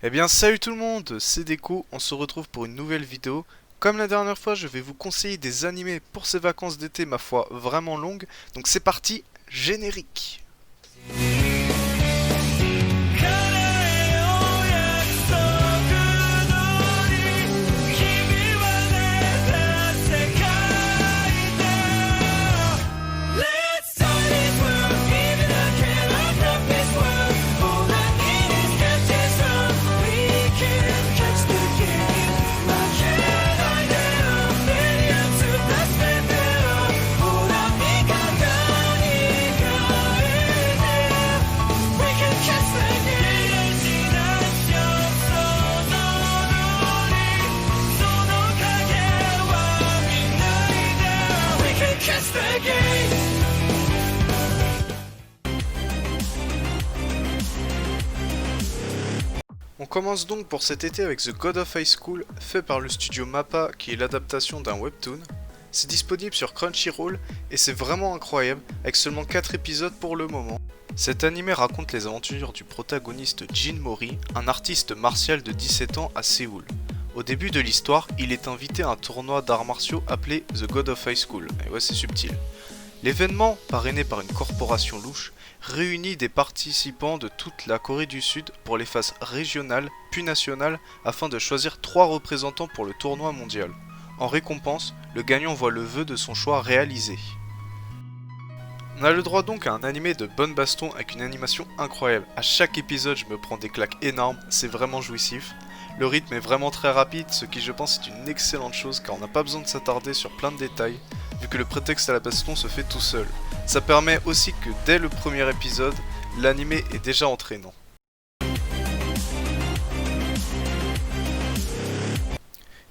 Eh bien salut tout le monde, c'est Deco, on se retrouve pour une nouvelle vidéo. Comme la dernière fois, je vais vous conseiller des animés pour ces vacances d'été, ma foi, vraiment longues. Donc c'est parti, générique. On commence donc pour cet été avec The God of High School, fait par le studio MAPPA qui est l'adaptation d'un webtoon. C'est disponible sur Crunchyroll et c'est vraiment incroyable, avec seulement 4 épisodes pour le moment. Cet animé raconte les aventures du protagoniste Jin Mori, un artiste martial de 17 ans à Séoul. Au début de l'histoire, il est invité à un tournoi d'arts martiaux appelé The God of High School, et ouais c'est subtil. L'événement, parrainé par une corporation louche, réunit des participants de toute la Corée du Sud pour les phases régionales puis nationales afin de choisir 3 représentants pour le tournoi mondial. En récompense, le gagnant voit le vœu de son choix réalisé. On a le droit donc à un animé de bonne baston avec une animation incroyable. À chaque épisode, je me prends des claques énormes, c'est vraiment jouissif. Le rythme est vraiment très rapide, ce qui je pense est une excellente chose car on n'a pas besoin de s'attarder sur plein de détails, vu que le prétexte à la baston se fait tout seul. Ça permet aussi que dès le premier épisode, l'animé est déjà entraînant.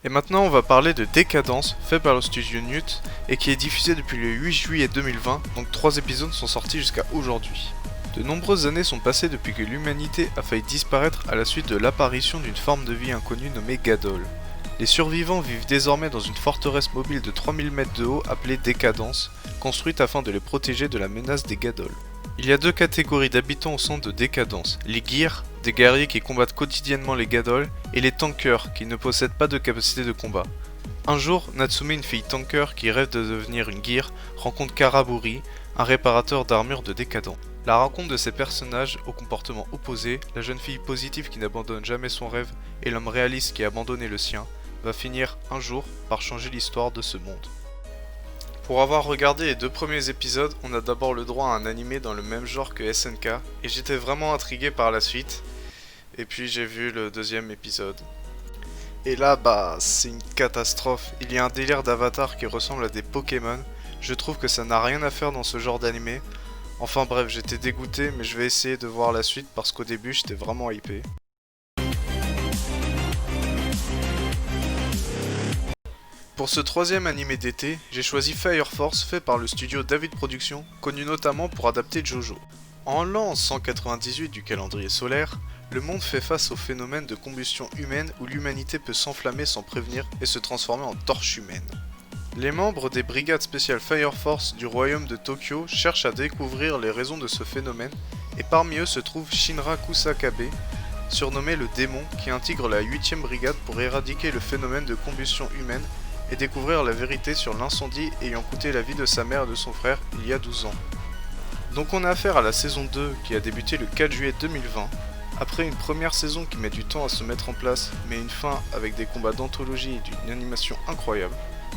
Et maintenant on va parler de Décadence, fait par le studio Newt, et qui est diffusé depuis le 8 juillet 2020, donc 3 épisodes sont sortis jusqu'à aujourd'hui. De nombreuses années sont passées depuis que l'humanité a failli disparaître à la suite de l'apparition d'une forme de vie inconnue nommée Gadol. Les survivants vivent désormais dans une forteresse mobile de 3000 mètres de haut appelée Décadence, construite afin de les protéger de la menace des Gadol. Il y a 2 catégories d'habitants au centre de Décadence, les Gears, des guerriers qui combattent quotidiennement les Gadol, et les Tankers, qui ne possèdent pas de capacité de combat. Un jour, Natsume, une fille tanker qui rêve de devenir une Gear, rencontre Karaburi, un réparateur d'armure de Décadent. La rencontre de ces personnages au comportement opposé, la jeune fille positive qui n'abandonne jamais son rêve et l'homme réaliste qui a abandonné le sien, va finir un jour par changer l'histoire de ce monde. Pour avoir regardé les 2 premiers épisodes, on a d'abord le droit à un animé dans le même genre que SNK, et j'étais vraiment intrigué par la suite, et puis j'ai vu le 2e épisode. Et là, c'est une catastrophe, il y a un délire d'avatar qui ressemble à des Pokémon, je trouve que ça n'a rien à faire dans ce genre d'animé. Enfin bref, j'étais dégoûté, mais je vais essayer de voir la suite parce qu'au début j'étais vraiment hypé. Pour ce 3e animé d'été, j'ai choisi Fire Force fait par le studio David Productions, connu notamment pour adapter Jojo. En l'an 198 du calendrier solaire, le monde fait face au phénomène de combustion humaine où l'humanité peut s'enflammer sans prévenir et se transformer en torche humaine. Les membres des brigades spéciales Fire Force du royaume de Tokyo cherchent à découvrir les raisons de ce phénomène, et parmi eux se trouve Shinra Kusakabe, surnommé le démon, qui intègre la 8ème brigade pour éradiquer le phénomène de combustion humaine et découvrir la vérité sur l'incendie ayant coûté la vie de sa mère et de son frère il y a 12 ans. Donc on a affaire à la saison 2 qui a débuté le 4 juillet 2020, après une première saison qui met du temps à se mettre en place, mais une fin avec des combats d'anthologie et d'une animation incroyable.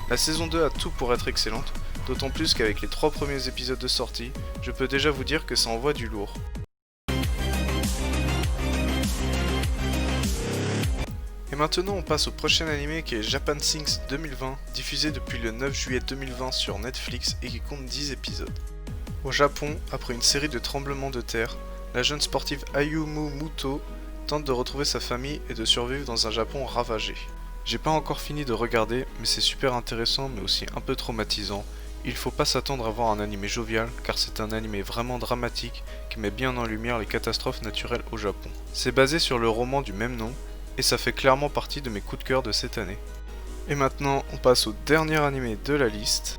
La saison 2 a tout pour être excellente, d'autant plus qu'avec les 3 premiers épisodes de sortie, je peux déjà vous dire que ça envoie du lourd. Et maintenant on passe au prochain animé qui est Japan Sinks 2020, diffusé depuis le 9 juillet 2020 sur Netflix et qui compte 10 épisodes. Au Japon, après une série de tremblements de terre, la jeune sportive Ayumu Muto tente de retrouver sa famille et de survivre dans un Japon ravagé. J'ai pas encore fini de regarder, mais c'est super intéressant mais aussi un peu traumatisant. Il faut pas s'attendre à voir un animé jovial, car c'est un animé vraiment dramatique qui met bien en lumière les catastrophes naturelles au Japon. C'est basé sur le roman du même nom, et ça fait clairement partie de mes coups de cœur de cette année. Et maintenant, on passe au dernier animé de la liste.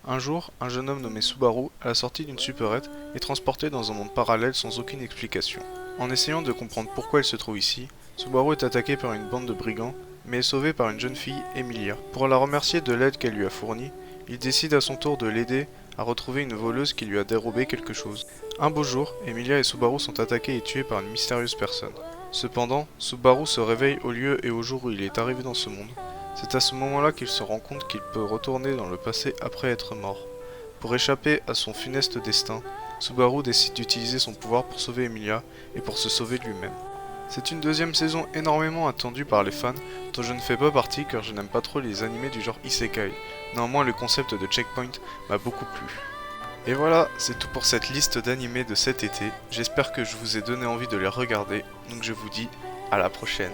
Un jour, un jeune homme nommé Subaru, à la sortie d'une supérette, est transporté dans un monde parallèle sans aucune explication. En essayant de comprendre pourquoi il se trouve ici, Subaru est attaqué par une bande de brigands, mais est sauvé par une jeune fille, Emilia. Pour la remercier de l'aide qu'elle lui a fournie, il décide à son tour de l'aider à retrouver une voleuse qui lui a dérobé quelque chose. Un beau jour, Emilia et Subaru sont attaqués et tués par une mystérieuse personne. Cependant, Subaru se réveille au lieu et au jour où il est arrivé dans ce monde. C'est à ce moment-là qu'il se rend compte qu'il peut retourner dans le passé après être mort. Pour échapper à son funeste destin, Subaru décide d'utiliser son pouvoir pour sauver Emilia et pour se sauver lui-même. C'est une deuxième saison énormément attendue par les fans, dont je ne fais pas partie car je n'aime pas trop les animés du genre Isekai. Néanmoins, le concept de checkpoint m'a beaucoup plu. Et voilà, c'est tout pour cette liste d'animés de cet été. J'espère que je vous ai donné envie de les regarder, donc je vous dis à la prochaine.